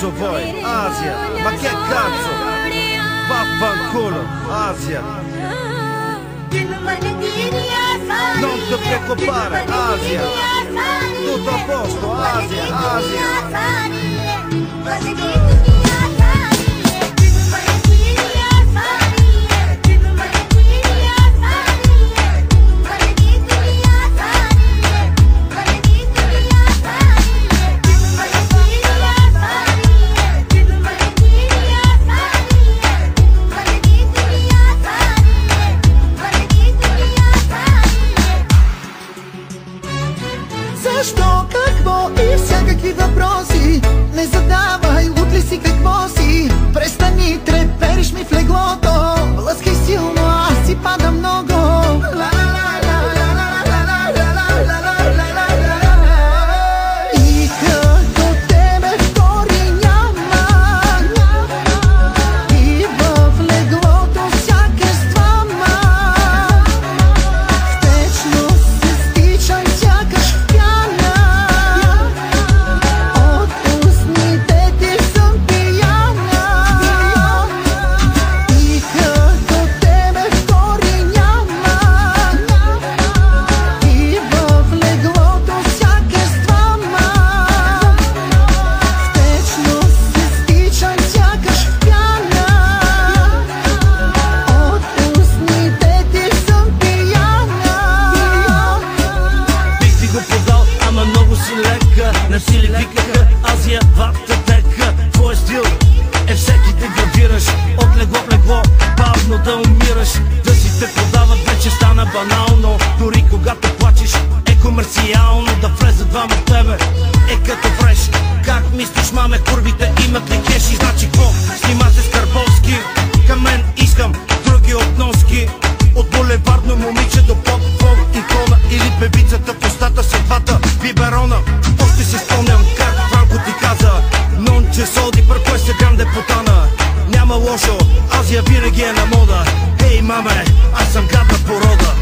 cazzo vuoi? Asia, ma che cazzo? Vaffanculo, Asia. Non ti preoccupare, Asia. Tutto a posto, Asia, Asia. Защо, какво и всякакви въпроси не задавай, луд ли си, какво си? Престани, трепериш ми в леглото. Лъскай силно, аз си пада много. И като тебе втори няма, и в леглото сякаш с двама. В течност се стичам сякаш пяна. От устните ти съм пияна. И като тебе втори няма, и в леглото сякаш с двама. В течност се стичам сякаш пяна. От устните ти съм пияна. Бих ти го подал, ама много си лека. Не си ли викаха Азия, вататека? Твой стил е всеки да гравираш от легло в легло, бавно да умираш. Да си те подават вече стана банално. Дори когато плачеш е комерциално. Да влезат двама в тебе е като фреш. Как мислиш, маме, курвите имат ли кеши? Значи какво? Снима се с Карбовски. Към мен искам други относки. От булевардно момиче до поп-фон икона. Или певицата в устата с двата биберона. Още си спомням как Франко ти каза: нон че соди пър кой се гранде потана. Няма лошо, Азия винаги е на мода. Ей, маме, аз съм гадна порода.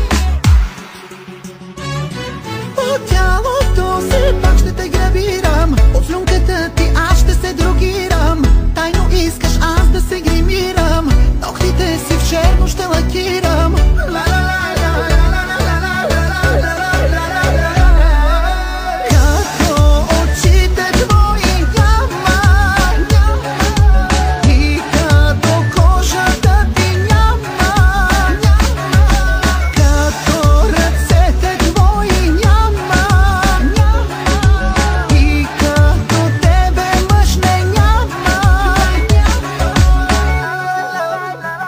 От тялото си пак ще те грабирам. От слюнката ти аз ще се дрогирам. Тайно искаш аз да се гримирам. Ногтите си в черно ще лакирам. Като очите твои няма, и като кожата ти няма, като ръцете твои няма, и като тебе мъж не няма.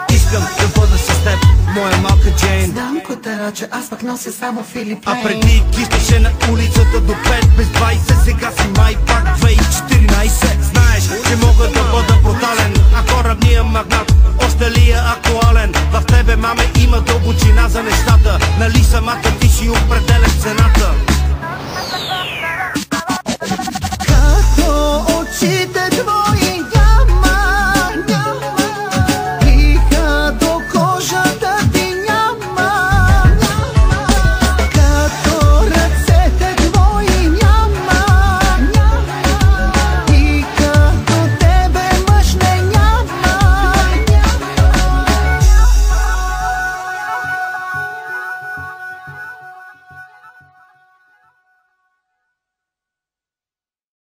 Искам да бъда с теб, моя малка Джейн. Знам котера, че аз пък нося само Филип А Лейн. преди кисташе на улицата до 5 без 20. Сега си май пак 2014. Знаеш, че мога да бъда брутален, а корабният магнат още ли е актуален? В тебе, маме, има дълбочина за нещата.